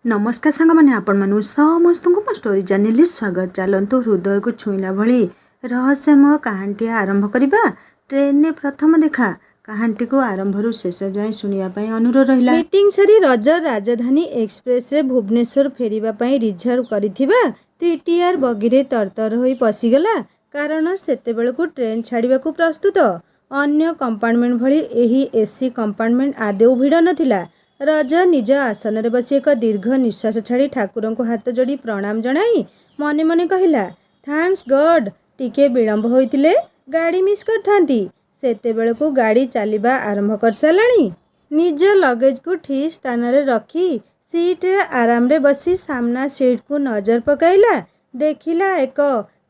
नमस्कार सांग मैंने आपण मानू समस्त को स्टोरी चैनल स्वागत। चलतु हृदय को छुईला भली रहस्यमय कहानी आरंभ करवा। ट्रेन ने प्रथम देखा कहानी को आरंभ शेष जाए शुणापी अनुरोध रहा। मीटिंग सारी रज राजधानी एक्सप्रेस रे भुवनेश्वर फेरिबा रिजर्व करिथिबा त्रिटिआर बगीरे तरतर होई पशिगला। कारण सेतेबेलकु ट्रेन छाड़िबा को प्रस्तुत। अन्य कंपार्टमेंट भली एही एसी कंपार्टमेंट आदौ भिड़ नथिला। रज निज आसन रे बसी एक दीर्घ निश्वास छाड़ी ठाकुर को हाथ जोड़ी प्रणाम जनाई मने मने कहला, थैंक्स गॉड टिके विलंब होइतिले गाड़ी मिस करथांती। सेतेबेलकु गाड़ी चलिबा आरंभ कर सालाणी। निज लगेज को ठीक स्थान रे रखी सीट रे आराम रे बसी सामना सीट को नजर पकाइला। देखिला एक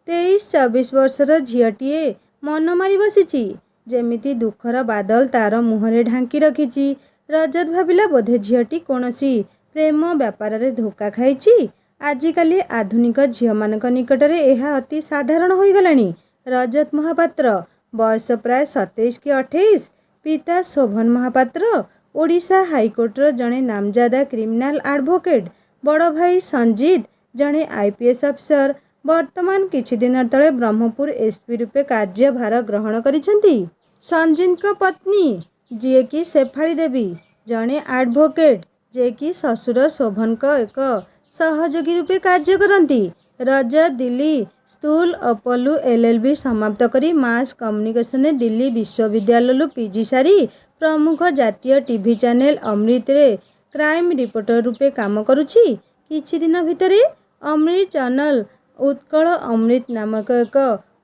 23-24 वर्षर झीटीए मन मारी बसीची। जेमिति दुखर बादल तार मुहरे ढांकी रखीची। रजत भाविला बोधे झीटी कौनसी प्रेम व्यापार रे धोखा खाइची। आजिकाली आधुनिक झील मानक निकट रे यह अति साधारण हो गलानी। रजत महापात्र बयस प्राय 27 कि 28। पिता शोभन महापात्र ओडिशा हाईकोर्टर जड़े नामजादा क्रिमिनाल एडवोकेट। बड़ भाई संजीत जड़े आईपीएस अफिसर। वर्तमान किछि दिन तले ब्रह्मपुर एसपी रूपे कार्यभार ग्रहण करिसेंती। संजीत को पत्नी जे कि शेफाली देवी जड़े एडवोकेट जे कि ससुर शोभन को एक सहयोगी रूपे कार्य करती। रजत दिल्ली स्कूल अपोलो एलएलबी समाप्त करी मास कम्युनिकेशन दिल्ली विश्वविद्यालय पीजी सारी प्रमुख जातीय टीवी चैनल अमृत रे क्राइम रिपोर्टर रूपे काम करुछि। किछि दिन भितरे अमृत चैनल उत्कल अमृत नामक एक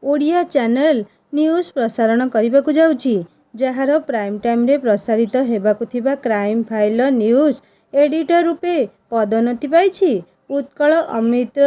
ओडिया चैनल न्यूज प्रसारण करने को जाउछि। जहार प्राइम टाइम रे प्रसारित हेबाकु थिबा क्राइम फाइल न्यूज एडिटर रूपे पदोन्नति पाइछि। उत्कल अमृत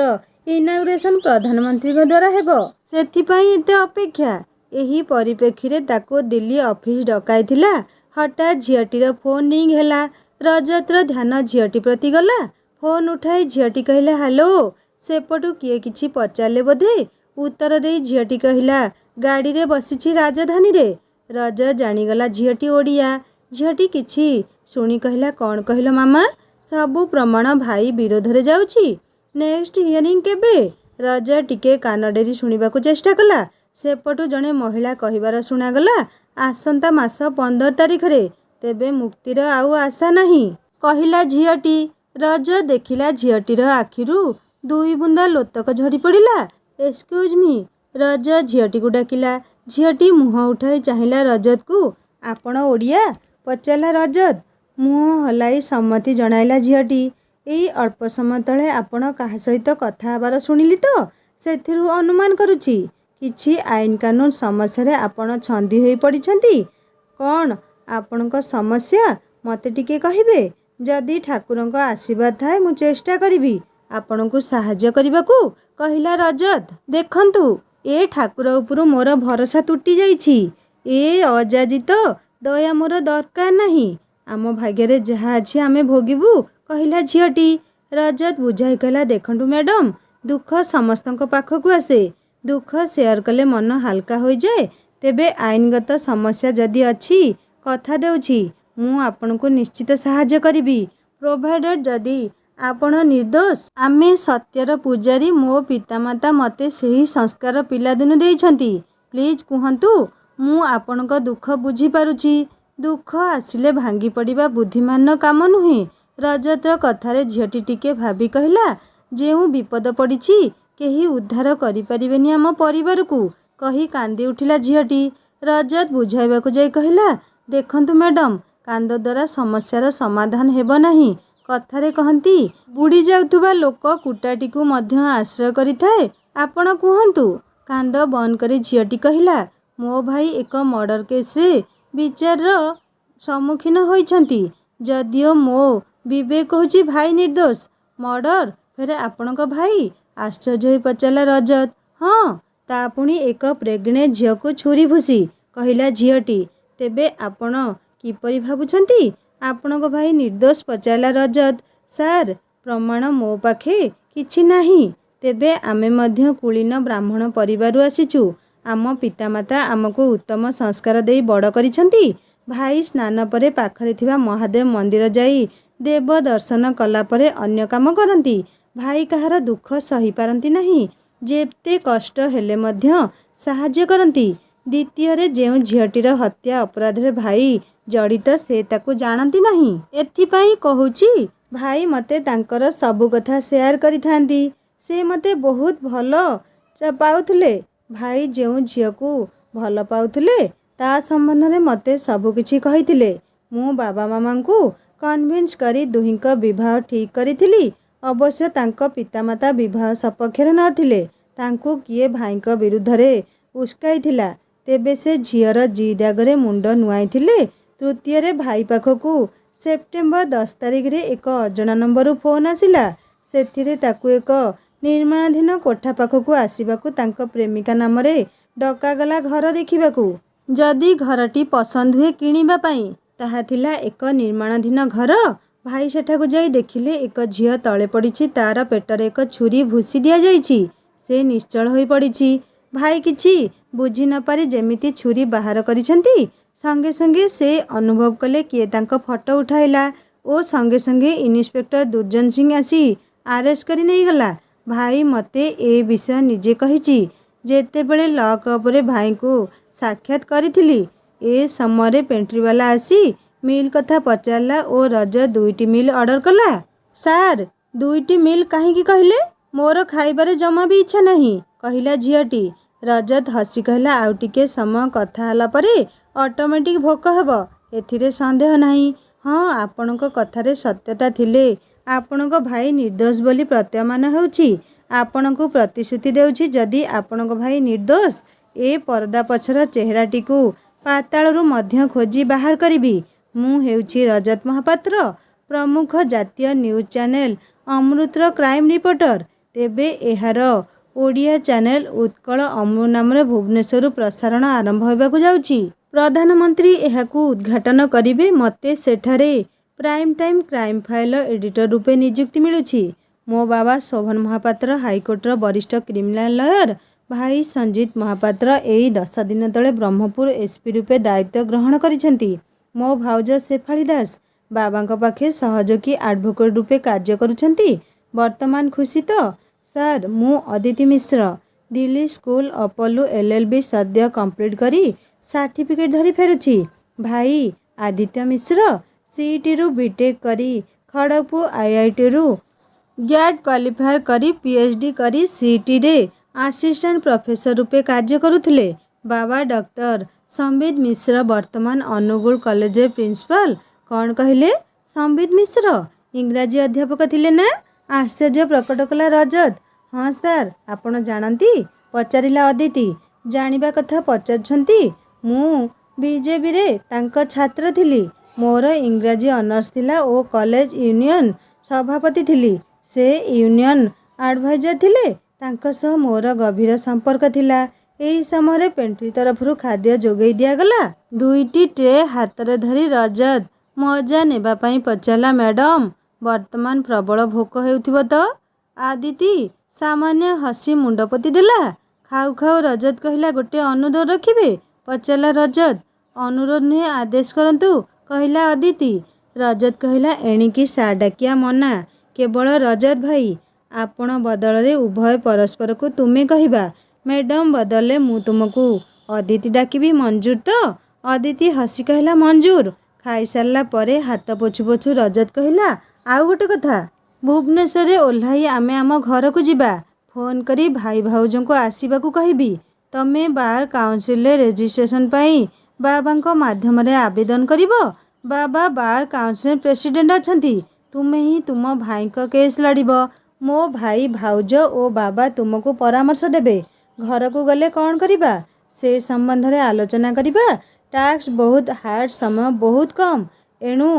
इनाग्रेशन प्रधानमंत्री द्वारा हेबो। सेथिपाई एते अपेक्षा। एही परिप्रेक्षी रे ताको दिल्ली ऑफिस डकाइथिला। हठात झीटीर फोन रिंग हैला। रजतर ध्यान झीटी प्रति गला। फोन उठाई झीटी कहला, हेलो। सेपटू किए किछि पचारे बोधे। उत्तर दे झीटी कहला, गाड़ी रे बसीछि राजधानी रे। रज जानीगला झीटी ओडिया। झीटी किछि शुणी कहला, कौन कहल मामा? सबू प्रमाण भाई विरोध रे जाउछि। नेक्स्ट हियरिंग केबे? रज टिके कान डेरी शुणिबाकु चेष्टा कला। सेपटू जने महिला कहिबार शुणागला, आसंता मास 15 तारिख रे। तेबे मुक्तिर आउ आशा नाही कहिला झीटी। रज देखिला झीटीर आखिरु 2 बुंदा लोतक झड़ी पड़िला। Excuse me. रज झीटी को डाकिला। झीटी मुह उठाई चाहिला रजत को। आपण ओडिया? पचारा रजत। मुह हलाई सम्मति जनाइला झीटी। एई अल्प समय तले आपण काहा सहित कथा हबार सुनिली तो सेथिरु अनुमान करुछि किछि आईन कानून समस्या रे आपण छंदी होई पड़िछंती। कौन आपणक समस्या मते टिके कहिबे? जदि ठाकुरंक आशीर्वाद थाए मु चेष्टा करिबी आपणकु सहाय्य करिबाकू कहिला रजत। देखंतु ए ठाकुर उपरु मोर भरोसा तुटी जाइछि। ए अजाजित दया मोर दरकार नाही। आम भाग्य जहाँ अच्छी आमे भोगिबू कहिला झीटी। रजत बुझाई कहला, देखंतु मैडम दुख समस्तक पाखकु आसे। दुख शेयर कले मन हल्का हो जाए। तेबे आईनगत समस्या जदि अच्छी कथा देउछि मु आपनकु निश्चित सहाय्य करिबी प्रोवाइडेड जदि आपण निर्दोष। आमे सत्यर पूजारी। मो पितामाता मते सही संस्कार पिलादिनु देइछंती। प्लीज कुहंतु मु आपनक दुख बुझी पारुछि। दुख आसिले भांगी पड़िबा बुद्धिमान काम नुहे। रजतर कथारे झीटी टिके भाभी कहला, जेउ विपद पड़िछि केही उद्धार करि परिबेनी आम परिवार को कही कांदी उठिला झीटी। रजत बुझाइबाकु जाई कहला, देखंतु मैडम कांद द्वारा समस्यार समाधान हेबो नाही। कथारे कहंती बुड़ी जाउथुबा लोक कुटाटी को मध्य आश्रय करिथाए। आपण कुहंतु। कांद बंद करी झीटी कहला, मो भाई एक मर्डर केस रे विचार सम्मुखीन होइछंती। जदियो मो विवेक होछि भाई निर्दोष। मर्डर फेरे आपणक भाई? आश्चर्य होई पचाला रजत। हाँ ता पुणी एक प्रेग्नेंट झील को छुरी भूसी कहिला झीटी। तेबे आपण किपरि भाबुछंती आपणक भाई निर्दोष पचाला रजत। सार प्रमाण मो पाखे किछि नाही। तेबे आमे मध्य कुलीन ब्राह्मण परिवार आसीचु। आम पितामाता आमको उत्तम संस्कार देई बड़ करिछंती। भाई स्नान परे पाखरे थिबा महादेव मंदिर जाई ଦେବ ଦର୍ଶନ କଲା ପରେ ଅନ୍ୟ କାମ କରନ୍ତି। ଭାଇ କାହାର ଦୁଃଖ ସହିପାରନ୍ତି ନାହିଁ। ଯେତେ କଷ୍ଟ ହେଲେ ମଧ୍ୟ ସାହାଯ୍ୟ କରନ୍ତି। ଦ୍ୱିତୀୟରେ, ଯେଉଁ ଝିଅଟିର ହତ୍ୟା ଅପରାଧରେ ଭାଇ ଜଡ଼ିତ ସେ ତାକୁ ଜାଣନ୍ତି ନାହିଁ। ଏଥିପାଇଁ କହୁଛି, ଭାଇ ମୋତେ ତାଙ୍କର ସବୁ କଥା ସେୟାର କରିଥାନ୍ତି। ସେ ମୋତେ ବହୁତ ଭଲ ପାଉଥିଲେ। ଭାଇ ଯେଉଁ ଝିଅକୁ ଭଲ ପାଉଥିଲେ ତା ସମ୍ବନ୍ଧରେ ମୋତେ ସବୁକିଛି କହିଥିଲେ। ମୁଁ ବାବା ମାମାଙ୍କୁ କନଭିନ୍ସ କରି ଦୁହିଁଙ୍କ ବିବାହ ଠିକ୍ କରିଥିଲି। ଅବଶ୍ୟ ତାଙ୍କ ପିତାମାତା ବିବାହ ସପକ୍ଷରେ ନଥିଲେ। ତାଙ୍କୁ କିଏ ଭାଇଙ୍କ ବିରୁଦ୍ଧରେ ଉସ୍କାଇଥିଲା। ତେବେ ସେ ଝିଅର ଜିଦ୍ ଆଗରେ ମୁଣ୍ଡ ନୁଆଁଇଥିଲେ। ତୃତୀୟରେ, ଭାଇ ପାଖକୁ ସେପ୍ଟେମ୍ବର 10 ତାରିଖରେ ଏକ ଅଜଣା ନମ୍ବରରୁ ଫୋନ୍ ଆସିଲା। ସେଥିରେ ତାକୁ ଏକ ନିର୍ମାଣାଧୀନ କୋଠା ପାଖକୁ ଆସିବାକୁ ତାଙ୍କ ପ୍ରେମିକା ନାମରେ ଡକାଗଲା ଘର ଦେଖିବାକୁ। ଯଦି ଘରଟି ପସନ୍ଦ ହୁଏ କିଣିବା ପାଇଁ। ତାହା ଥିଲା ଏକ ନିର୍ମାଣାଧୀନ ଘର। ଭାଇ ସେଠାକୁ ଯାଇ ଦେଖିଲେ ଏକ ଝିଅ ତଳେ ପଡ଼ିଛି। ତା'ର ପେଟରେ ଏକ ଛୁରୀ ଭୁସି ଦିଆଯାଇଛି। ସେ ନିଶ୍ଚଳ ହୋଇ ପଡ଼ିଛି। ଭାଇ କିଛି ବୁଝି ନପାରି ଯେମିତି ଛୁରୀ ବାହାର କରିଛନ୍ତି। ସଙ୍ଗେ ସଙ୍ଗେ ସେ ଅନୁଭବ କଲେ କିଏ ତାଙ୍କ ଫଟୋ ଉଠାଇଲା ଓ ସଙ୍ଗେ ସଙ୍ଗେ ଇନ୍ସପେକ୍ଟର ଦୁର୍ଜନ ସିଂ ଆସି ଆରେଷ୍ଟ କରି ନେଇଗଲା। ଭାଇ ମୋତେ ଏ ବିଷୟ ନିଜେ କହିଛି। ଯେତେବେଳେ ଲକ୍ ଅପରେ ଭାଇଙ୍କୁ ସାକ୍ଷାତ କରିଥିଲି, ଏ ସମୟରେ ପେଣ୍ଟ୍ରିବାଲା ଆସି ମିଲ୍ କଥା ପଚାରିଲା ଓ ରଜତ 2ଟି ମିଲ୍ ଅର୍ଡ଼ର କଲା। ସାର୍, 2ଟି ମିଲ୍ କାହିଁକି କହିଲେ? ମୋର ଖାଇବାରେ ଜମା ବି ଇଚ୍ଛା ନାହିଁ, କହିଲା ଝିଅଟି। ରଜତ ହସି କହିଲା, ଆଉ ଟିକେ ସମୟ କଥା ହେଲା ପରେ ଅଟୋମେଟିକ୍ ଭୋକ ହେବ, ଏଥିରେ ସନ୍ଦେହ ନାହିଁ। ହଁ, ଆପଣଙ୍କ କଥାରେ ସତ୍ୟତା ଥିଲେ ଆପଣଙ୍କ ଭାଇ ନିର୍ଦ୍ଦୋଷ ବୋଲି ପ୍ରତୀୟମାନ ହେଉଛି। ଆପଣଙ୍କୁ ପ୍ରତିଶ୍ରୁତି ଦେଉଛି, ଯଦି ଆପଣଙ୍କ ଭାଇ ନିର୍ଦ୍ଦୋଷ, ଏ ପରଦା ପଛର ଚେହେରାଟିକୁ ପାତାଳରୁ ମଧ୍ୟ ଖୋଜି ବାହାର କରିବି। ମୁଁ ହେଉଛି ରଜତ ମହାପାତ୍ର, ପ୍ରମୁଖ ଜାତୀୟ ନ୍ୟୁଜ୍ ଚ୍ୟାନେଲ ଅମୃତର କ୍ରାଇମ୍ ରିପୋର୍ଟର। ତେବେ ଏହାର ଓଡ଼ିଆ ଚ୍ୟାନେଲ ଉତ୍କଳ ଅମୃତ ନାମରେ ଭୁବନେଶ୍ୱରରୁ ପ୍ରସାରଣ ଆରମ୍ଭ ହେବାକୁ ଯାଉଛି। ପ୍ରଧାନମନ୍ତ୍ରୀ ଏହାକୁ ଉଦ୍ଘାଟନ କରିବେ। ମୋତେ ସେଠାରେ ପ୍ରାଇମ୍ ଟାଇମ୍ କ୍ରାଇମ୍ ଫାଇଲର ଏଡିଟର ରୂପେ ନିଯୁକ୍ତି ମିଳୁଛି। ମୋ ବାବା ଶୋଭନ ମହାପାତ୍ର ହାଇକୋର୍ଟର ବରିଷ୍ଠ କ୍ରିମିନାଲ ଲୟର। ଭାଇ ସଞ୍ଜିତ ମହାପାତ୍ର ଏଇ 10 ଦିନ ତଳେ ବ୍ରହ୍ମପୁର ଏସ୍ପି ରୂପେ ଦାୟିତ୍ୱ ଗ୍ରହଣ କରିଛନ୍ତି। ମୋ ଭାଉଜ ଶେଫାଳୀ ଦାସ ବାବାଙ୍କ ପାଖେ ସହଯୋଗୀ ଆଡଭୋକେଟ ରୂପେ କାର୍ଯ୍ୟ କରୁଛନ୍ତି। ବର୍ତ୍ତମାନ ଖୁସି ତ? ସାର୍, ମୁଁ ଅଦିତି ମିଶ୍ର, ଦିଲ୍ଲୀ ସ୍କୁଲ ଅପଲୁ LLB ସଦ୍ୟ କମ୍ପ୍ଲିଟ୍ କରି ସାର୍ଟିଫିକେଟ୍ ଧରି ଫେରୁଛି। ଭାଇ ଆଦିତ୍ୟ ମିଶ୍ର CETରୁ ବିଟେକ୍ କରି ଖଡ଼ଗପୁର IITରୁ ଗ୍ୟାଟ୍ କ୍ୱାଲିଫାଏ କରି PhD କରି CETରେ ଆସିଷ୍ଟାଣ୍ଟ ପ୍ରଫେସର ରୂପେ କାର୍ଯ୍ୟ କରୁଥିଲେ। ବାବା ଡକ୍ଟର ସମ୍ବିତ ମିଶ୍ର ବର୍ତ୍ତମାନ ଅନୁଗୁଳ କଲେଜରେ ପ୍ରିନ୍ସିପାଲ। କ'ଣ କହିଲେ? ସମ୍ବିତ ମିଶ୍ର ଇଂରାଜୀ ଅଧ୍ୟାପକ ଥିଲେ ନା? ଆଶ୍ଚର୍ଯ୍ୟ ପ୍ରକଟ କଲା ରଜତ। ହଁ ସାର୍, ଆପଣ ଜାଣନ୍ତି? ପଚାରିଲା ଅଦିତି। ଜାଣିବା କଥା ପଚାରୁଛନ୍ତି। ମୁଁ ବିଜେବିରେ ତାଙ୍କ ଛାତ୍ର ଥିଲି। ମୋର ଇଂରାଜୀ ଅନର୍ସ ଥିଲା ଓ କଲେଜ ୟୁନିୟନ ସଭାପତି ଥିଲି। ସେ ୟୁନିୟନ ଆଡଭାଇଜର ଥିଲେ। ତାଙ୍କ ସହ ମୋର ଗଭୀର ସମ୍ପର୍କ ଥିଲା। ଏହି ସମୟରେ ପେଣ୍ଟ୍ରି ତରଫରୁ ଖାଦ୍ୟ ଯୋଗାଇ ଦିଆଗଲା। 2ଟି ଟ୍ରେ ହାତରେ ଧରି ରଜତ ମଜା ନେବା ପାଇଁ ପଚାରିଲା, ମ୍ୟାଡମ୍, ବର୍ତ୍ତମାନ ପ୍ରବଳ ଭୋକ ହେଉଥିବ ତ? ଆଦିତି ସାମାନ୍ୟ ହସି ମୁଣ୍ଡ ପୋତି ଦେଲା। ଖାଉ ଖାଉ ରଜତ କହିଲା, ଗୋଟେ ଅନୁରୋଧ ରଖିବେ? ପଚାରିଲା ରଜତ। ଅନୁରୋଧ ନୁହେଁ, ଆଦେଶ କରନ୍ତୁ, କହିଲା ଅଦିତି। ରଜତ କହିଲା, ଏଣିକି ସାର୍ ଡାକିବା ମନା। କେବଳ ରଜତ ଭାଇ। ଆପଣ ବଦଳରେ ଉଭୟ ପରସ୍ପରକୁ ତୁମେ କହିବା। ମ୍ୟାଡମ୍ ବଦଳରେ ମୁଁ ତୁମକୁ ଅଦିତି ଡାକିବି, ମଞ୍ଜୁର ତ? ଅଦିତି ହସି କହିଲା, ମଞ୍ଜୁର। ଖାଇସାରିଲା ପରେ ହାତ ପୋଛୁ ପୋଛୁ ରଜତ କହିଲା, ଆଉ ଗୋଟେ କଥା। ଭୁବନେଶ୍ୱରରେ ଓହ୍ଲାଇ ଆମେ ଆମ ଘରକୁ ଯିବା। ଫୋନ୍ କରି ଭାଇ ଭାଉଜଙ୍କୁ ଆସିବାକୁ କହିବି। ତମେ ବାର୍ କାଉନସିଲରେ ରେଜିଷ୍ଟ୍ରେସନ ପାଇଁ ବାବାଙ୍କ ମାଧ୍ୟମରେ ଆବେଦନ କରିବ। ବାବା ବାର୍ କାଉନସିଲର ପ୍ରେସିଡେଣ୍ଟ ଅଛନ୍ତି। ତୁମେ ହିଁ ତୁମ ଭାଇଙ୍କ କେସ୍ ଲଢ଼ିବ। ମୋ ଭାଇ ଭାଉଜ ଓ ବାବା ତୁମକୁ ପରାମର୍ଶ ଦେବେ। ଘରକୁ ଗଲେ କ'ଣ କରିବା ସେ ସମ୍ବନ୍ଧରେ ଆଲୋଚନା କରିବା। ଟାସ୍କ ବହୁତ ହାର୍ଡ, ସମୟ ବହୁତ କମ୍। ଏଣୁ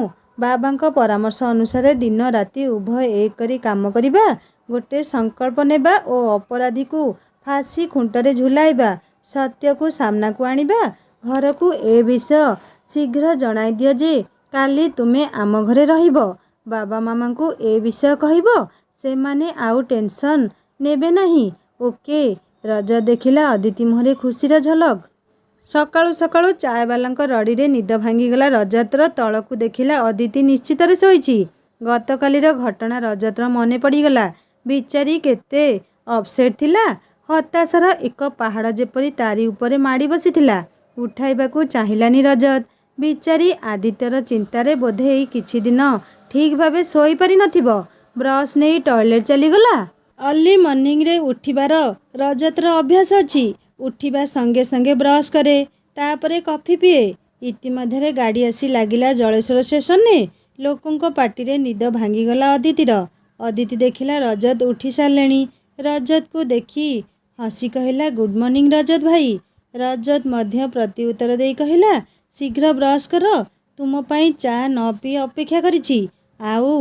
ବାବାଙ୍କ ପରାମର୍ଶ ଅନୁସାରେ ଦିନ ରାତି ଉଭୟ ଏକ କରି କାମ କରିବା। ଗୋଟେ ସଂକଳ୍ପ ନେବା ଓ ଅପରାଧୀକୁ ଫାଶୀ ଖୁଣ୍ଟରେ ଝୁଲାଇବା। ସତ୍ୟକୁ ସାମ୍ନାକୁ ଆଣିବା। ଘରକୁ ଏ ବିଷୟ ଶୀଘ୍ର ଜଣାଇ ଦିଅ ଯେ କାଲି ତୁମେ ଆମ ଘରେ ରହିବ। ବାବା ମାମାଙ୍କୁ ଏ ବିଷୟ କହିବ। ସେମାନେ ଆଉ ଟେନସନ ନେବେ ନାହିଁ। ଓକେ? ରଜତ ଦେଖିଲା ଅଦିତି ମୁହଁରେ ଖୁସିର ଝଲକ। ସକାଳୁ ସକାଳୁ ଚାୟବାଲାଙ୍କ ରଡ଼ିରେ ନିଦ ଭାଙ୍ଗିଗଲା ରଜତର। ତଳକୁ ଦେଖିଲା ଅଦିତି ନିଶ୍ଚିନ୍ତରେ ଶୋଇଛି। ଗତକାଲିର ଘଟଣା ରଜତର ମନେ ପଡ଼ିଗଲା। ବିଚାରୀ କେତେ ଅପସେଟ୍ ଥିଲା। ହତାଶାର ଏକ ପାହାଡ଼ ଯେପରି ତାରି ଉପରେ ମାଡ଼ି ବସିଥିଲା। ଉଠାଇବାକୁ ଚାହିଁଲାନି ରଜତ। ବିଚାରୀ ଆଦିତ୍ୟର ଚିନ୍ତାରେ ବୋଧେ ଏଇ କିଛି ଦିନ ଠିକ୍ ଭାବେ ଶୋଇପାରି ନଥିବ। ବ୍ରସ୍ ନେଇ ଟଏଲେଟ୍ ଚାଲିଗଲା। ଅର୍ଲି ମର୍ଣ୍ଣିଂରେ ଉଠିବାର ରଜତର ଅଭ୍ୟାସ ଅଛି। ଉଠିବା ସଙ୍ଗେ ସଙ୍ଗେ ବ୍ରସ୍ କରେ, ତାପରେ କଫି ପିଏ। ଇତିମଧ୍ୟରେ ଗାଡ଼ି ଆସି ଲାଗିଲା ଜଳେଶ୍ୱର ଷ୍ଟେସନରେ। ଲୋକଙ୍କ ପାଟିରେ ନିଦ ଭାଙ୍ଗିଗଲା ଅଦିତିର। ଅଦିତି ଦେଖିଲା ରଜତ ଉଠି ସାରିଲେଣି। ରଜତକୁ ଦେଖି ହସି କହିଲା, ଗୁଡ୍ ମର୍ଣ୍ଣିଂ ରଜତ ଭାଇ। ରଜତ ମଧ୍ୟ ପ୍ରତି ଉତ୍ତର ଦେଇ କହିଲା, ଶୀଘ୍ର ବ୍ରସ୍ କର, ତୁମ ପାଇଁ ଚା ନ ପିଇ ଅପେକ୍ଷା କରିଛି। ଆଉ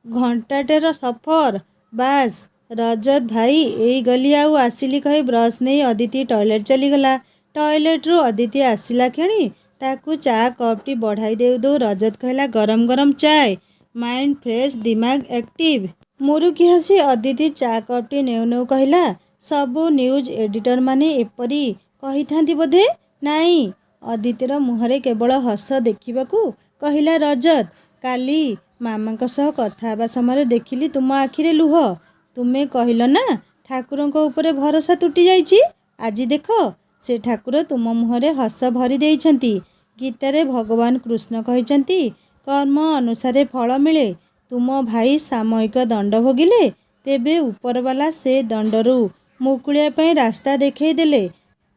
ଘଣ୍ଟାଟେର ସଫର। ବାସ୍ ରଜତ ଭାଇ, ଏଇ ଗଲି ଆଉ ଆସିଲି କହି ବ୍ରସ୍ ନେଇ ଅଦିତି ଟଏଲେଟ୍ ଚାଲିଗଲା। ଟଏଲେଟ୍ରୁ ଅଦିତି ଆସିଲା କ୍ଷଣି ତାକୁ ଚା କପ୍ଟି ବଢ଼ାଇ ଦେଉ ଦେଉ ରଜତ କହିଲା, ଗରମ ଗରମ ଚାଏ, ମାଇଣ୍ଡ ଫ୍ରେଶ୍, ଦିମାଗ ଆକ୍ଟିଭ୍। ମୁରୁକି ହସି ଅଦିତି ଚା କପ୍ଟି ନେଉ ନେଉ କହିଲା, ସବୁ ନ୍ୟୁଜ୍ ଏଡିଟରମାନେ ଏପରି କହିଥାନ୍ତି ବୋଧେ? ନାଇଁ। ଅଦିତିର ମୁହଁରେ କେବଳ ହସ ଦେଖିବାକୁ କହିଲା ରଜତ, କାଲି ମାମାଙ୍କ ସହ କଥା ହେବା ସମୟରେ ଦେଖିଲି ତୁମ ଆଖିରେ ଲୁହ। ତୁମେ କହିଲ ନା ଠାକୁରଙ୍କ ଉପରେ ଭରସା ତୁଟି ଯାଇଛି। ଆଜି ଦେଖ ସେ ଠାକୁର ତୁମ ମୁହଁରେ ହସ ଭରି ଦେଇଛନ୍ତି। ଗୀତାରେ ଭଗବାନ କୃଷ୍ଣ କହିଛନ୍ତି, କର୍ମ ଅନୁସାରେ ଫଳ ମିଳେ। ତୁମ ଭାଇ ସାମୟିକ ଦଣ୍ଡ ଭୋଗିଲେ, ତେବେ ଉପରବାଲା ସେ ଦଣ୍ଡରୁ ମୁକୁଳିବା ପାଇଁ ରାସ୍ତା ଦେଖାଇ ଦେଲେ।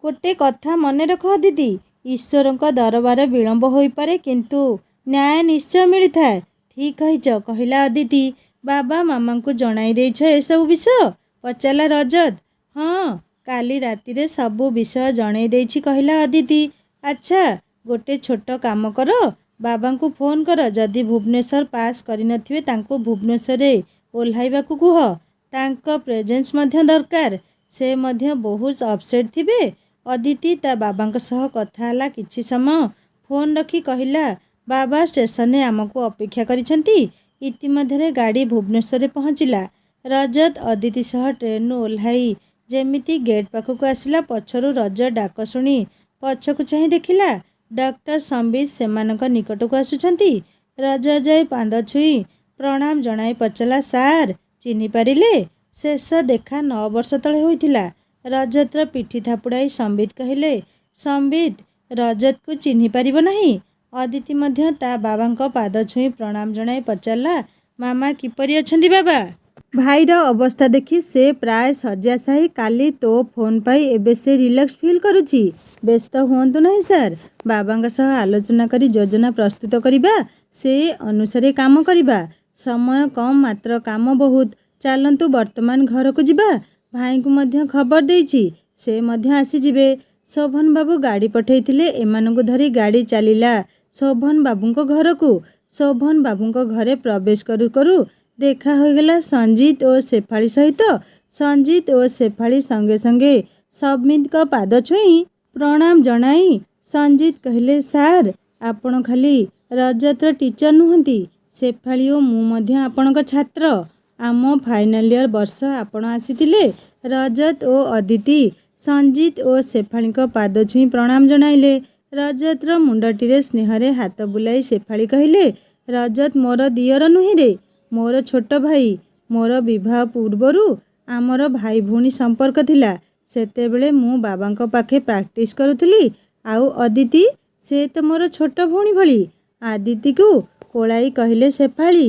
ଗୋଟେ କଥା ମନେ ରଖ ଅଦିତି, ଈଶ୍ୱରଙ୍କ ଦରବାର ବିଳମ୍ବ ହୋଇପାରେ, କିନ୍ତୁ ନ୍ୟାୟ ନିଶ୍ଚୟ ମିଳିଥାଏ। ଠିକ୍ କହିଛ, କହିଲା ଅଦିତି। ବାବା ମାମାଙ୍କୁ ଜଣାଇ ଦେଇଛ ଏସବୁ ବିଷୟ? ପଚାରିଲା ରଜତ। ହଁ, କାଲି ରାତିରେ ସବୁ ବିଷୟ ଜଣାଇ ଦେଇଛି, କହିଲା ଅଦିତି। ଆଚ୍ଛା, ଗୋଟେ ଛୋଟ କାମ କର, ବାବାଙ୍କୁ ଫୋନ୍ କର। ଯଦି ଭୁବନେଶ୍ୱର ପାସ୍ କରିନଥିବେ ତାଙ୍କୁ ଭୁବନେଶ୍ୱରରେ ଓହ୍ଲାଇବାକୁ କୁହ। ତାଙ୍କ ପ୍ରେଜେନ୍ସ ମଧ୍ୟ ଦରକାର। ସେ ମଧ୍ୟ ବହୁତ ଅପସେଟ୍ ଥିବେ। ଅଦିତି ତା ବାବାଙ୍କ ସହ କଥା ହେଲା କିଛି ସମୟ। ଫୋନ୍ ରଖି କହିଲା, ବାବା ଷ୍ଟେସନରେ ଆମକୁ ଅପେକ୍ଷା କରିଛନ୍ତି। ଇତିମଧ୍ୟରେ ଗାଡ଼ି ଭୁବନେଶ୍ୱରରେ ପହଞ୍ଚିଲା। ରଜତ ଅଦିତି ସହ ଟ୍ରେନ୍ରୁ ଓହ୍ଲାଇ ଯେମିତି ଗେଟ୍ ପାଖକୁ ଆସିଲା, ପଛରୁ ରଜତ ଡାକ ଶୁଣି ପଛକୁ ଚାହିଁ ଦେଖିଲା ଡକ୍ଟର ସମ୍ବିତ ସେମାନଙ୍କ ନିକଟକୁ ଆସୁଛନ୍ତି। ରଜତ ଯାଇ ପାଦ ଛୁଇଁ ପ୍ରଣାମ ଜଣାଇ ପଚାରିଲା, ସାର୍ ଚିହ୍ନି ପାରିଲେ? ଶେଷ ଦେଖା 9 ବର୍ଷ ତଳେ ହୋଇଥିଲା। ରଜତର ପିଠି ଥାପୁଡ଼ାଇ ସମ୍ବିତ କହିଲେ, ସମ୍ବିତ ରଜତକୁ ଚିହ୍ନି ପାରିବ ନାହିଁ? ଅଦିତି ମଧ୍ୟ ତା ବାବାଙ୍କ ପାଦ ଛୁଇଁ ପ୍ରଣାମ ଜଣାଇ ପଚାରିଲା, ମାମା କିପରି ଅଛନ୍ତି ବାବା? ଭାଇର ଅବସ୍ଥା ଦେଖି ସେ ପ୍ରାୟ ଶଯ୍ୟାଶାୟୀ। କାଲି ତୋ ଫୋନ୍ ପାଇ ଏବେ ସେ ରିଲାକ୍ସ ଫିଲ୍ କରୁଛି। ବ୍ୟସ୍ତ ହୁଅନ୍ତୁ ନାହିଁ ସାର୍, ବାବାଙ୍କ ସହ ଆଲୋଚନା କରି ଯୋଜନା ପ୍ରସ୍ତୁତ କରିବା, ସେ ଅନୁସାରେ କାମ କରିବା। ସମୟ କମ୍, ମାତ୍ର କାମ ବହୁତ। ଚାଲନ୍ତୁ ବର୍ତ୍ତମାନ ଘରକୁ ଯିବା। ଭାଇଙ୍କୁ ମଧ୍ୟ ଖବର ଦେଇଛି, ସେ ମଧ୍ୟ ଆସିଯିବେ। ଶୋଭନ ବାବୁ ଗାଡ଼ି ପଠାଇଥିଲେ। ଏମାନଙ୍କୁ ଧରି ଗାଡ଼ି ଚାଲିଲା ଶୋଭନ ବାବୁଙ୍କ ଘରକୁ। ଶୋଭନ ବାବୁଙ୍କ ଘରେ ପ୍ରବେଶ କରୁ କରୁ ଦେଖା ହୋଇଗଲା ସଞ୍ଜିତ ଓ ଶେଫାଳୀ ସହିତ। ସଞ୍ଜିତ ଓ ଶେଫାଳୀ ସଙ୍ଗେ ସଙ୍ଗେ ସମ୍ବିତଙ୍କ ପାଦ ଛୁଇଁ ପ୍ରଣାମ ଜଣାଇ ସଞ୍ଜିତ କହିଲେ, ସାର୍ ଆପଣ ଖାଲି ରଜତର ଟିଚର ନୁହନ୍ତି, ଶେଫାଳୀ ଓ ମୁଁ ମଧ୍ୟ ଆପଣଙ୍କ ଛାତ୍ର। ଆମ ଫାଇନାଲ ଇୟର ବର୍ଷ ଆପଣ ଆସିଥିଲେ। ରଜତ ଓ ଅଦିତି ସଞ୍ଜିତ ଓ ଶେଫାଳୀଙ୍କ ପାଦ ଛୁଇଁ ପ୍ରଣାମ ଜଣାଇଲେ। ରଜତର ମୁଣ୍ଡଟିରେ ସ୍ନେହରେ ହାତ ବୁଲାଇ ଶେଫାଳୀ କହିଲେ, ରଜତ ମୋର ଦିଅର ନୁହେଁରେ, ମୋର ଛୋଟ ଭାଇ। ମୋର ବିବାହ ପୂର୍ବରୁ ଆମର ଭାଇ ଭଉଣୀ ସମ୍ପର୍କ ଥିଲା। ସେତେବେଳେ ମୁଁ ବାବାଙ୍କ ପାଖେ ପ୍ରାକ୍ଟିସ୍ କରୁଥିଲି। ଆଉ ଅଦିତି, ସେ ତ ମୋର ଛୋଟ ଭଉଣୀ ଭଳି। ଆଦିତିକୁ କୋଳାଇ କହିଲେ ଶେଫାଳୀ।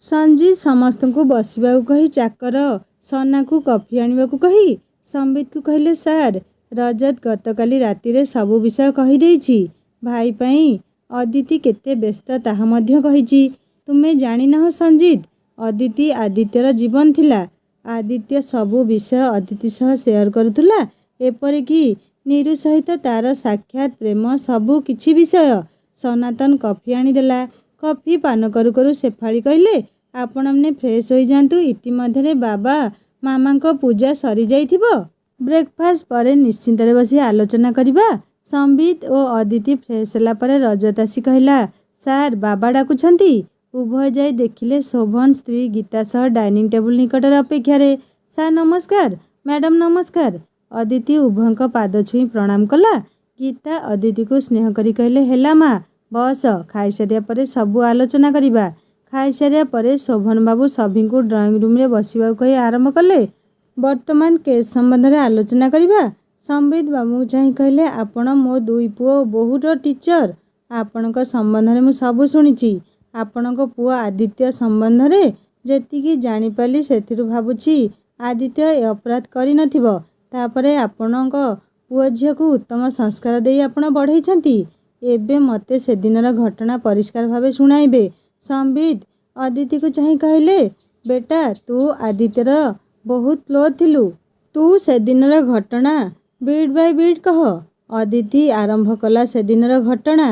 ସଞ୍ଜିତ ସମସ୍ତଙ୍କୁ ବସିବାକୁ କହି ଚାକର ସନାକୁ କଫି ଆଣିବାକୁ କହି ସମ୍ବିତଙ୍କୁ କହିଲେ, ସାର୍ ରଜତ ଗତକାଲି ରାତିରେ ସବୁ ବିଷୟ କହିଦେଇଛି। ଭାଇ ପାଇଁ ଅଦିତି କେତେ ବ୍ୟସ୍ତ ତାହା ମଧ୍ୟ କହିଛି। ତୁମେ ଜାଣିନାହଁ ସଞ୍ଜିତ, ଅଦିତି ଆଦିତ୍ୟର ଜୀବନ ଥିଲା। ଆଦିତ୍ୟ ସବୁ ବିଷୟ ଅଦିତି ସହ ସେୟାର କରୁଥିଲା, ଏପରିକି ନିରୁ ସହିତ ତାର ସାକ୍ଷାତ, ପ୍ରେମ, ସବୁ କିଛି ବିଷୟ। ସନାତନ କଫି ଆଣିଦେଲା। କଫି ପାନ କରୁ କରୁ ଶେଫାଳୀ କହିଲେ, ଆପଣମାନେ ଫ୍ରେଶ୍ ହୋଇଯାଆନ୍ତୁ। ଇତିମଧ୍ୟରେ ବାବା ମାମାଙ୍କ ପୂଜା ସରିଯାଇଥିବ। ବ୍ରେକଫାଷ୍ଟ ପରେ ନିଶ୍ଚିନ୍ତରେ ବସି ଆଲୋଚନା କରିବା। ସମ୍ବିତ ଓ ଅଦିତି ଫ୍ରେଶ୍ ହେଲା ପରେ ରଜତ ଆସି କହିଲା, ସାର୍ ବାବା ଡାକୁଛନ୍ତି। ଉଭୟ ଯାଇ ଦେଖିଲେ ଶୋଭନ ସ୍ତ୍ରୀ ଗୀତା ସହ ଡାଇନିଂ ଟେବୁଲ ନିକଟରେ ଅପେକ୍ଷାରେ। ସାର୍ ନମସ୍କାର। ମ୍ୟାଡ଼ାମ ନମସ୍କାର। ଅଦିତି ଉଭୟଙ୍କ ପାଦ ଛୁଇଁ ପ୍ରଣାମ କଲା। ଗୀତା ଅଦିତିକୁ ସ୍ନେହ କରି କହିଲେ, ହେଲା ମା, ବସ, ଖାଇସାରିବା ପରେ ସବୁ ଆଲୋଚନା କରିବା। ଖାଇସାରିବା ପରେ ଶୋଭନ ବାବୁ ସଭିଙ୍କୁ ଡ୍ରଇଂ ରୁମ୍ରେ ବସିବାକୁ କହି ଆରମ୍ଭ କଲେ। ବର୍ତ୍ତମାନ କେସ୍ ସମ୍ବନ୍ଧରେ ଆଲୋଚନା କରିବା। ସମ୍ବିତ ବାବୁଙ୍କୁ ଚାହିଁ କହିଲେ, ଆପଣ ମୋ 2 ପୁଅ ଓ ବୋହୂର ଟିଚର। ଆପଣଙ୍କ ସମ୍ବନ୍ଧରେ ମୁଁ ସବୁ ଶୁଣିଛି। ଆପଣଙ୍କ ପୁଅ ଆଦିତ୍ୟ ସମ୍ବନ୍ଧରେ ଯେତିକି ଜାଣିପାରିଲି ସେଥିରୁ ଭାବୁଛି ଆଦିତ୍ୟ ଏ ଅପରାଧ କରିନଥିବ। ତାପରେ ଆପଣଙ୍କ ପୁଅ ଝିଅକୁ ଉତ୍ତମ ସଂସ୍କାର ଦେଇ ଆପଣ ବଢ଼େଇଛନ୍ତି। ଏବେ ମୋତେ ସେଦିନର ଘଟଣା ପରିଷ୍କାର ଭାବେ ଶୁଣାଇବେ। ସମ୍ବିତ ଅଦିତିକୁ ଚାହିଁ କହିଲେ, ବେଟା ତୁ ଆଦିତ୍ୟର ବହୁତ କ୍ଲୋଜ୍ ଥିଲୁ। ତୁ ସେଦିନର ଘଟଣା ବିଟ୍ ବାଇ ବିଟ୍ କହ। ଅଦିତି ଆରମ୍ଭ କଲା ସେଦିନର ଘଟଣା।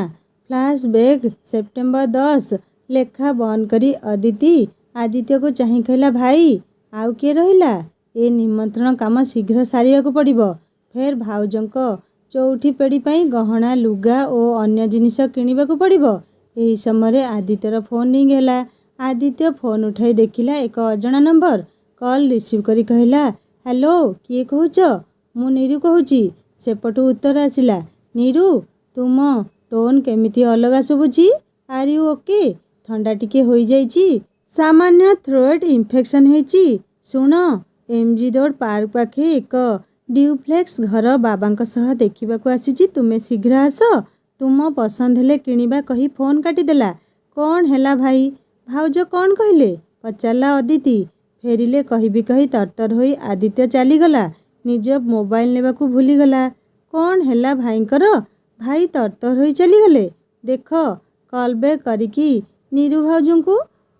ଫ୍ଲାସବେକ୍ ସେପ୍ଟେମ୍ବର 10। ଲେଖା ବନ୍ଦ କରି ଅଦିତି ଆଦିତ୍ୟକୁ ଚାହିଁ କହିଲା, ଭାଇ ଆଉ କିଏ ରହିଲା? ଏ ନିମନ୍ତ୍ରଣ କାମ ଶୀଘ୍ର ସାରିବାକୁ ପଡ଼ିବ। ଫେର ଭାଉଜଙ୍କ ଚଉଠି ପେଡ଼ି ପାଇଁ ଗହଣା, ଲୁଗା ଓ ଅନ୍ୟ ଜିନିଷ କିଣିବାକୁ ପଡ଼ିବ। ଏହି ସମୟରେ ଆଦିତ୍ୟର ଫୋନ୍ ରିଙ୍ଗ ହେଲା। ଆଦିତ୍ୟ ଫୋନ୍ ଉଠାଇ ଦେଖିଲା ଏକ ଅଜଣା ନମ୍ବର। କଲ୍ ରିସିଭ୍ କରି କହିଲା, ହ୍ୟାଲୋ, କିଏ କହୁଛ? ମୁଁ ନିରୁ କହୁଛି। ସେପଟୁ ଉତ୍ତର ଆସିଲା, ନିରୁ, ତୁମ ଟୋନ୍ କେମିତି ଅଲଗା ଶୁଭୁଛି। Are you okay? ଥଣ୍ଡା ଟିକେ ହୋଇଯାଇଛି। ସାମାନ୍ୟ ଥ୍ରୋଟ୍ ଇନଫେକ୍ସନ୍ ହେଇଛି। ଶୁଣ, MG ରୋଡ୍ ପାର୍କ ପାଖେ ଏକ ଡ୍ୟୁପ୍ଲେକ୍ସ ଘର ବାବାଙ୍କ ସହ ଦେଖିବାକୁ ଆସିଛି। ତୁମେ ଶୀଘ୍ର ଆସ। ତୁମ ପସନ୍ଦ ହେଲେ କିଣିବା କହି ଫୋନ୍ କାଟିଦେଲା। କ'ଣ ହେଲା ଭାଇ? ଭାଉଜ କ'ଣ କହିଲେ? ପଚାରିଲା ଅଦିତି। ଫେରିଲେ କହିବି କହି ତରତର ହୋଇ ଆଦିତ୍ୟ ଚାଲିଗଲା। ନିଜ ମୋବାଇଲ ନେବାକୁ ଭୁଲିଗଲା। କ'ଣ ହେଲା ଭାଇଙ୍କର? ଭାଇ ତରତର ହୋଇ ଚାଲିଗଲେ। ଦେଖ, କଲ୍ ବ୍ୟାକ୍ କରିକି ନିରୁ ଭାଉଜଙ୍କୁ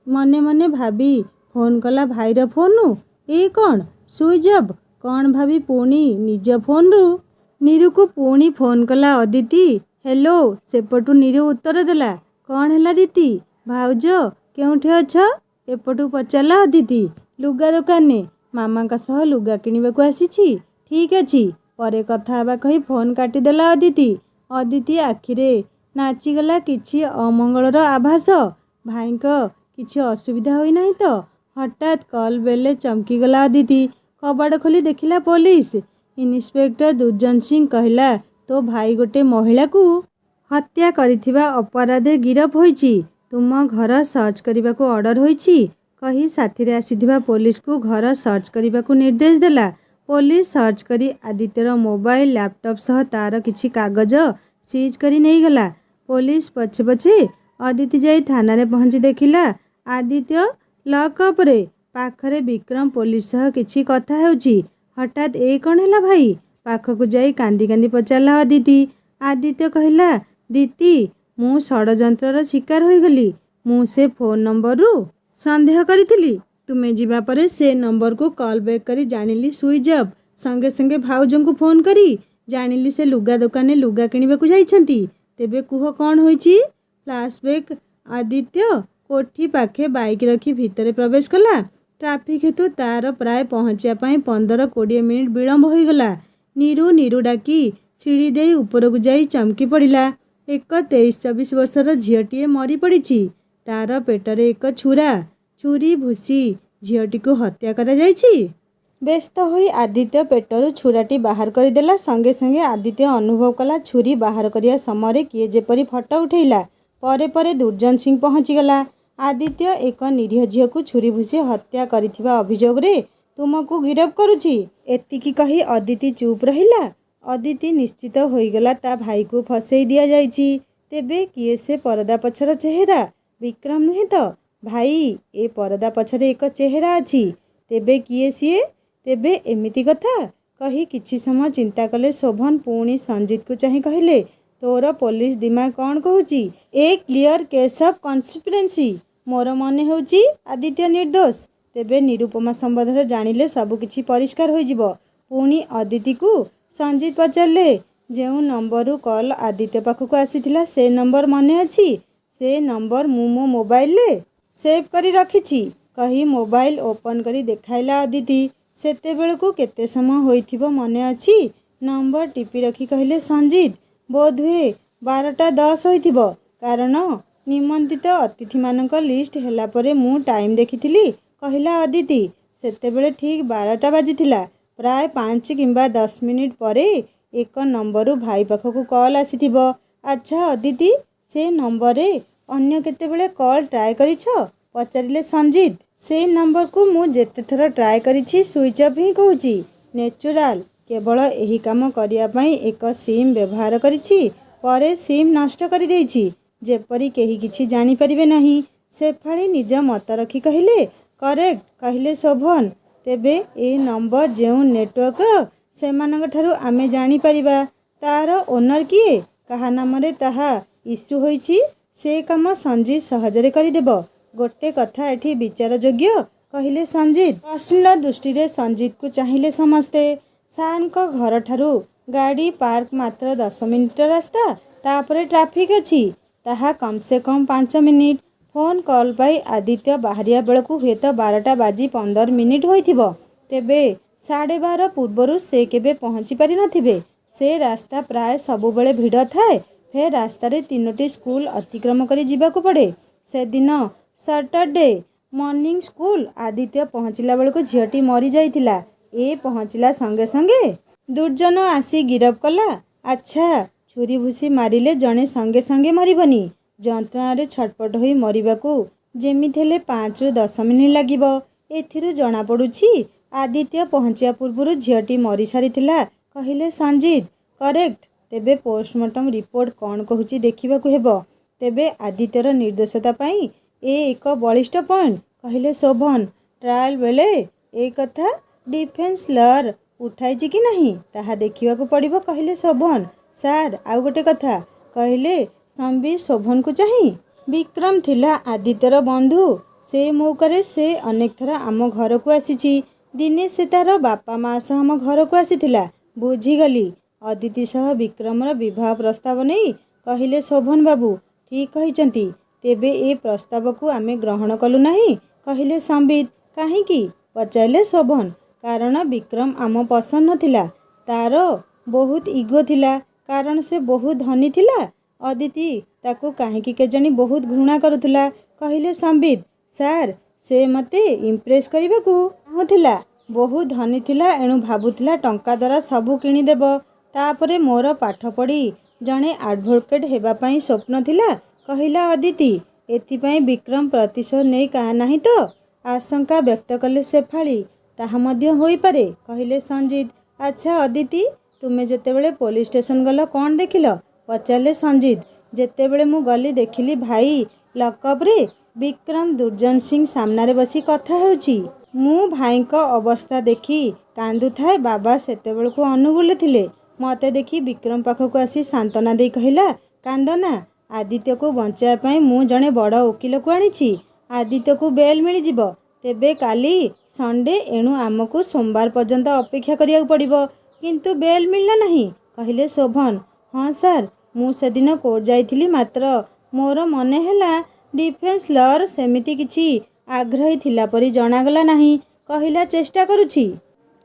ମନେ ମନେ ଭାବି ଫୋନ୍ କଲା ଭାଇର ଫୋନ୍ରୁ। ଏ କ'ଣ ସୁଇଚ୍ ଅଫ୍? କ'ଣ ଭାବି ପୁଣି ନିଜ ଫୋନ୍ରୁ ନିରୁକୁ ପୁଣି ଫୋନ୍ କଲା ଅଦିତି। ହ୍ୟାଲୋ। ସେପଟୁ ନିରୁ ଉତ୍ତର ଦେଲା। କ'ଣ ହେଲା ଦିତି? ଭାଉଜ କେଉଁଠି ଅଛ? ଏପଟୁ ପଚାରିଲା ଅଦିତି। ଲୁଗା ଦୋକାନରେ। ମାମାଙ୍କ ସହ ଲୁଗା କିଣିବାକୁ ଆସିଛି। ଠିକ୍ ଅଛି, ପରେ କଥା ହେବା କହି ଫୋନ୍ କାଟିଦେଲା ଅଦିତି। ଅଦିତି ଆଖିରେ ନାଚିଗଲା କିଛି ଅମଙ୍ଗଳର ଆଭାସ। ଭାଇଙ୍କ କିଛି ଅସୁବିଧା ହୋଇନାହିଁ ତ? ହଠାତ୍ କଲ୍ ବେଲ୍ରେ ଚମକିଗଲା ଅଦିତି। କବାଟ ଖୋଲି ଦେଖିଲା ପୋଲିସ। ଇନ୍ସପେକ୍ଟର ଦୁର୍ଜନ ସିଂ କହିଲା, ତୋ ଭାଇ ଗୋଟେ ମହିଳାକୁ ହତ୍ୟା କରିଥିବା ଅପରାଧରେ ଗିରଫ ହୋଇଛି। ତୁମ ଘର ସର୍ଚ୍ଚ କରିବାକୁ ଅର୍ଡର ହୋଇଛି କହି ସାଥିରେ ଆସିଥିବା ପୋଲିସକୁ ଘର ସର୍ଚ୍ଚ କରିବାକୁ ନିର୍ଦ୍ଦେଶ ଦେଲା। ପୋଲିସ ସର୍ଚ୍ଚ କରି ଆଦିତ୍ୟର ମୋବାଇଲ, ଲ୍ୟାପଟପ୍ ସହ ତାର କିଛି କାଗଜ ସିଜ୍ କରି ନେଇଗଲା। ପୋଲିସ ପଛେ ପଛେ ଅଦିତି ଯାଇ ଥାନାରେ ପହଞ୍ଚି ଦେଖିଲା ଆଦିତ୍ୟ ଲକଅପ୍ରେ। ପାଖରେ ବିକ୍ରମ ପୋଲିସ ସହ କିଛି କଥା ହେଉଛି। ହଠାତ୍ ଏ କ'ଣ ହେଲା ଭାଇ? ପାଖକୁ ଯାଇ କାନ୍ଦି କାନ୍ଦି ପଚାରିଲା ଅଦିତି। ଆଦିତ୍ୟ କହିଲା, ଦିତି, ମୁଁ ଷଡ଼ଯନ୍ତ୍ରର ଶିକାର ହୋଇଗଲି। ମୁଁ ସେ ଫୋନ୍ ନମ୍ବରରୁ ସନ୍ଦେହ କରିଥିଲି। ତୁମେ ଯିବା ପରେ ସେ ନମ୍ବରକୁ କଲ୍ ବ୍ୟାକ୍ କରି ଜାଣିଲି ସୁଇଚ୍ ଅଫ୍। ସଙ୍ଗେ ସଙ୍ଗେ ଭାଉଜଙ୍କୁ ଫୋନ୍ କରି ଜାଣିଲି ସେ ଲୁଗା ଦୋକାନରେ ଲୁଗା କିଣିବାକୁ ଯାଇଛନ୍ତି। ତେବେ କୁହ କ'ଣ ହୋଇଛି? ଫ୍ଲାସବେକ୍ ଆଦିତ୍ୟ କୋଠି ପାଖେ ବାଇକ୍ ରଖି ଭିତରେ ପ୍ରବେଶ କଲା। ଟ୍ରାଫିକ୍ ହେତୁ ତାର ପ୍ରାୟ ପହଞ୍ଚିବା ପାଇଁ 15-20 ମିନିଟ୍ ବିଳମ୍ବ ହୋଇଗଲା। ନିରୁ ଡାକି ସିଡ଼ି ଦେଇ ଉପରକୁ ଯାଇ ଚମକି ପଡ଼ିଲା। ଏକ 23-24 ବର୍ଷର ଝିଅଟିଏ ମରି ପଡ଼ିଛି। ତାର ପେଟରେ ଏକ ଛୁରୀ ଭୁସି ଝିଅଟିକୁ ହତ୍ୟା କରାଯାଇଛି। ବ୍ୟସ୍ତ ହୋଇ ଆଦିତ୍ୟ ପେଟରୁ ଛୁରାଟି ବାହାର କରିଦେଲା। ସଙ୍ଗେ ସଙ୍ଗେ ଆଦିତ୍ୟ ଅନୁଭବ କଲା ଛୁରୀ ବାହାର କରିବା ସମୟରେ କିଏ ଯେପରି ଫଟୋ ଉଠେଇଲା। ପରେ ପରେ ଦୁର୍ଜନ ସିଂ ପହଞ୍ଚିଗଲା। ଆଦିତ୍ୟ ଏକ ନିରୀହ ଝିଅକୁ ଛୁରୀ ଭୁସି ହତ୍ୟା କରିଥିବା ଅଭିଯୋଗରେ ତୁମକୁ ଗିରଫ କରୁଛି। ଏତିକି କହି ଅଦିତି ଚୁପ୍ ରହିଲା। ଅଦିତି ନିଶ୍ଚିତ ହୋଇଗଲା ତା ଭାଇକୁ ଫସେଇ ଦିଆଯାଇଛି। ତେବେ କିଏ ସେ ପରଦା ପଛର ଚେହେରା? ବିକ୍ରମ ନୁହେଁ ତ? ଭାଇ, ଏ ପରଦା ପଛରେ ଏକ ଚେହେରା ଅଛି। ତେବେ କିଏ ସିଏ? ତେବେ ଏମିତି କଥା କହି କିଛି ସମୟ ଚିନ୍ତା କଲେ ଶୋଭନ। ପୁଣି ସଞ୍ଜିତକୁ ଚାହିଁ କହିଲେ, ତୋର ପୋଲିସ ଦିମାଗ କ'ଣ କହୁଛି? ଏ କ୍ଲିୟର କେସ୍ ଅଫ୍ କନ୍ସ୍ପିରେନ୍ସି। ମୋର ମନେ ହେଉଛି ଆଦିତ୍ୟ ନିର୍ଦ୍ଦୋଷ। ତେବେ ନିରୁପମା ସମ୍ବନ୍ଧରେ ଜାଣିଲେ ସବୁ କିଛି ପରିଷ୍କାର ହୋଇଯିବ। ପୁଣି ଅଦିତିକୁ ସଞ୍ଜିତ ପଚାରିଲେ, ଯେଉଁ ନମ୍ବରରୁ କଲ୍ ଆଦିତ୍ୟ ପାଖକୁ ଆସିଥିଲା ସେ ନମ୍ବର ମନେ ଅଛି? ସେ ନମ୍ବର ମୁଁ ମୋ ମୋବାଇଲରେ ସେଭ୍ କରି ରଖିଛି କହି ମୋବାଇଲ ଓପନ୍ କରି ଦେଖାଇଲା ଅଦିତି। ସେତେବେଳକୁ କେତେ ସମୟ ହୋଇଥିବ ମନେ ଅଛି? ନମ୍ବର ଟିପି ରଖି କହିଲେ ସଞ୍ଜିତ, ବୋଧହୁଏ 12:10 ହୋଇଥିବ। କାରଣ ନିମନ୍ତ୍ରିତ ଅତିଥିମାନଙ୍କ ଲିଷ୍ଟ ହେଲା ପରେ ମୁଁ ଟାଇମ୍ ଦେଖିଥିଲି, କହିଲା ଅଦିତି। ସେତେବେଳେ ଠିକ୍ 12ଟା ବାଜିଥିଲା। ପ୍ରାୟ 5 କିମ୍ବା 10 ମିନିଟ୍ ପରେ ଏକ ନମ୍ବରରୁ ଭାଇ ପାଖକୁ କଲ୍ ଆସିଥିବ। ଆଚ୍ଛା ଅଦିତି, ସେ ନମ୍ବରରେ ଅନ୍ୟ କେତେବେଳେ କଲ୍ ଟ୍ରାଏ କରିଛ? पचारिले संजीत से नंबर को मु जेते थर ट्राए करिछि स्विच ऑफ ही कहूछि नेचुराल केवल एही काम करिया पई एक सिम व्यवहार करिछि परे सिम नष्ट करि देइछि जेपरि केही किछि जानि परिबे नाही शेफाली निज मत रखी कहिले करेक्ट कहिले शोभन तेबे ए नंबर जो नेटवर्क सेमानक ठारु आमे जानि परिबा तार ओनर किए कहा नामरे ताहा इश्यू होइछि से काम संजीत सहजरे करिदेब गोटे कथा एठी विचार योग्य कहिले संजीत प्रश्न दृष्टि रे संजीत को चाहिए समस्ते सान को घर ठारु गाड़ी पार्क मात्र 10 मिनिट रास्ता तापरे ट्राफिक अछि ताहा कम से कम 5 मिनिट फोन कॉल पाई आदित्य बाहरिया बेलकु हुए तो 12टा बाजी 15 मिनिट होइथिबो तेबे 12:30 पूर्वरु से केबे पहुँची पारि नथिबे से रास्ता प्राय सबु बेले भिड़ थाए फेर रास्ता रे 3टी स्कूल अतिक्रम करी जीवाकू पड़े से दिन सैटरडे मॉर्निंग स्कूल आदित्य पहुँचला बेलू झीटी मरी जाइथिला ए पहुँचला संगे संगे दुर्जन आसी गिरफ कला अच्छा छुरी भूसी मारिले जड़े संगे संगे मरबनी जंत्रणा छटपट हो मरवाकू जेमिति हेले 5 ରୁ 10 मिनिट लागिबो एथिरु जना पड़ुछि आदित्य पहुँचिया पूर्व झीटी मरी सारिथिला कहिले संजीत करेक्ट तेबे पोस्टमार्टम रिपोर्ट कौन कहूछि देखिबाकू हेबो तेबे आदित्यर निर्दोषता पाई ए एक बलिष्ठ पॉइंट कहिले शोभन ट्रायल बेले ए कथा डिफेन्स लॉयर उठाई कि नहीं ताहा देखिबाकू पड़िबो कहिले शोभन सार आउ गोटे कथा कहिले संबित शोभन को चाही विक्रम थिला आदित्यर बंधु से मौकारे से अनेक थर आम घर को आसीछि दिने से तार बापा माँ सह आम घर को आसीथिला बुझीगली अदिति सह विक्रमर विवाह प्रस्ताव नहीं कहिले शोभन बाबू ठीक कहिचंती तेबे ए प्रस्ताव को आमे ग्रहण कलु नहीं कहिले संबित काहींकी पचारिले शोभन कारण विक्रम आम पसंद नथिला तार बहुत इगो थिला कारण से बहुत धनी थिला अदिति ताकू काहींकी केजणी बहुत घृणा करुथुला कहिले संबित सार से मते इम्प्रेस करिबाकू चाहुथिला बहुत धनी थिला एणु भाबुथिला टंका द्वारा सबू किणीदेब तापरे मोर पाठ पढ़ी जड़े एडवोकेट हेबा पई स्वप्न थिला कहिला अदिति एथिपाई विक्रम प्रतिशोध नहीं कहा नहीं तो आशंका व्यक्त कले शेफाली ताहा मध्य होई पारे कहिले संजीत अच्छा अदिति तुमे जेतेबेले पुलिस स्टेशन गल कौन देखिल पचारे संजीत जेतेबेले मु गली देखिली भाई लकअप रे विक्रम दुर्जन सिंह सामने बसी कथा होउची मु भाई को अवस्था देखी कांदु थाए बाबा सेतेबेल को अनुगुले थिले मते देखी विक्रम पाखक आसी सांत्वना दे कहिला कांदना आदित्य को बचाया पाई मु जने बड़ वकिल को आनी आदित्य को बेल मिल जिवो तेबे काली संडे एणु आमको सोमवार पर्यंत अपेक्षा करिया पड़िबो किंतु बेल मिलला नहीं कहिले शोभन हाँ सर मु सेदिन कोर्ट जाइथिली मात्र मोर मने हैला डिफेन्स लॉयर सेमिति किछि आग्रही थिला परी जनागला नहीं कहिला चेष्टा करुछि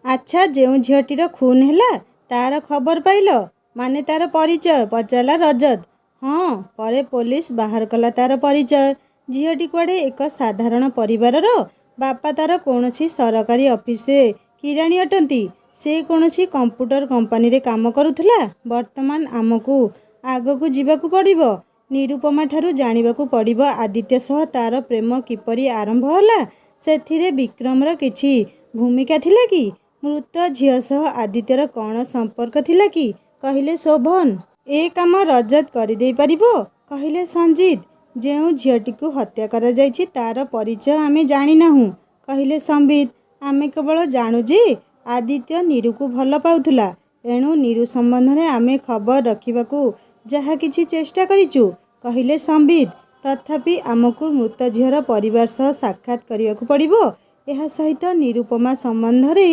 अच्छा जेउ झीटीर खून हैला तार खबर पाइल माने तार परिचय पचाला रजत हाँ परे पुलिस बाहर कला तार परिचय झीटी कुआडे एक साधारण परिवारर बापा तार कौनसी सरकारी ऑफिस रे किराणी अटंती से कौनसी कंप्यूटर कंपनी रे काम करुथला वर्तमान आमको आगकू जीवाकू पड़िबो निरुपमा ठारू जानिबाकू पड़िबो आदित्य सह तार प्रेम किपरि आरंभ होला सेथिरे विक्रमर किछि भूमिका थिला कि मृत झील सह आदित्यर कौन संपर्क थिला कि कहिले शोभन ए काम रजत करि देई परिबो कहिले संजीत जेउ झीटी को हत्या करा जायछि तार परिचय आमे जानि नाहु कहिले संबित आमे केवल जानु जे आदित्य नीरू को भल पाउथुला एणु नीरू संबंध रे आमे खबर रखिबाकू जहा किछि चेष्टा करिछु कहिले संबित तथापि आमको मृत झीर परिवार सह साक्षात करियाकू पड़िबो एहा सहित निरुपमा संबंध रे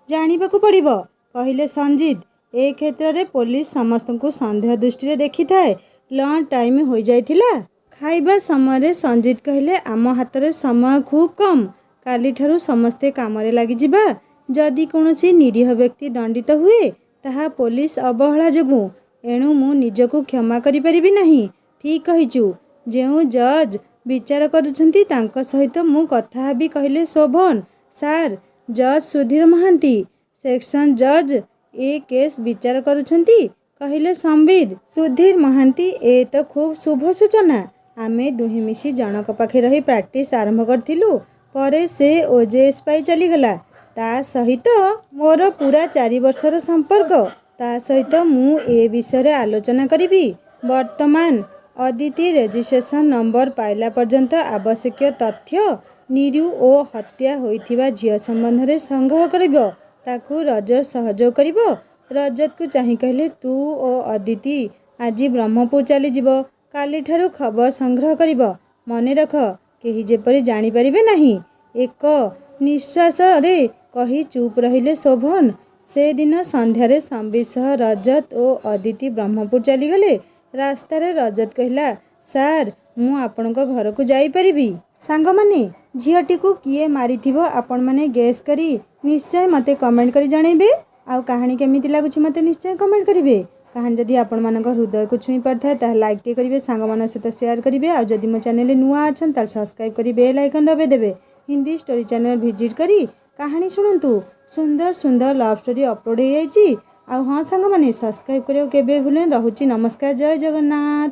जानिबाकू पड़िबो कहिले संजीत ए क्षेत्र रे पुलिस समस्त को संदेह दृष्टि रे देखि थाए लंच टाइम हो जाइथिला खाइबा समय रे संजीत कहले आम हाथ रे समय खूब कम काली ठारू समस्ते काम रे लागि जिबा जदि कोनोसी निरीह व्यक्ति दंडित हुए ताहा पुलिस अवहेला जोगु एणु मु निजको क्षमा करि परिबि नहीं ठीक कहिचु जेउ जज विचार करुछंती तांको सहित मु कथा हबी कहिले शोभन सार जज सुधीर महांती सेक्शन जज ए केस विचार करुछंती कहिले संबित सुधीर महांती ए तो खूब शुभ सूचना आमे दुहें मिसी जनक पाखे रही प्रैक्टिस आरंभ करथिलु। परे से ओजेएस पाई चलीगला। ता सहित मोर पूरा 4 वर्षर संपर्क। ता सहित मु ए विषय आलोचना करिबि। वर्तमान अदिति रेजिस्ट्रेशन नंबर पाइला पर्यंत आवश्यक तथ्य निरु ओ हत्या होइथिबा झियो संबंध रे संग्रह करिबो। ताकू रजत सहयोग करिबो। रजत को चाहि कहले तू ओ अदिति आजी ब्रह्मपुर चली जिवो। काली ठारू खबर संग्रह करिबो। मने रख केही जेपरि जानि परिबे नाही। एक निश्वास रे कही चुप रहिले शोभन। से दिन संध्यारे संबित सह रजत ओ अदिति ब्रह्मपुर चली गले। रास्तार रजत कहला सार मु आपणक घर को जाई परिबी। सांग माने झियोटी को किए मारिथिबो आपण माने गेस करी निश्चय मते कमेंट करी जणैबे। आउ कहानी केमिति लागुछि मते निश्चय कमेंट करिवे। कहानी जदि आपण मानक हृदय को छुई पड़थाय ताहा लाइक टे करिवे, सांग मान सहित शेयर करिवे। आ जदि मो चैनल नुआ अछन ताल सब्सक्राइब करी बेल आइकन दबे देबे। हिंदी स्टोरी चैनल विजिट करी कहानी शुणंतु। सुंदर सुंदर लव स्टोरी अपलोड हो जाइछि। आ हां सांग माने सब्सक्राइब करियो केबे भूलें। रहुछि नमस्कार, जय जगन्नाथ।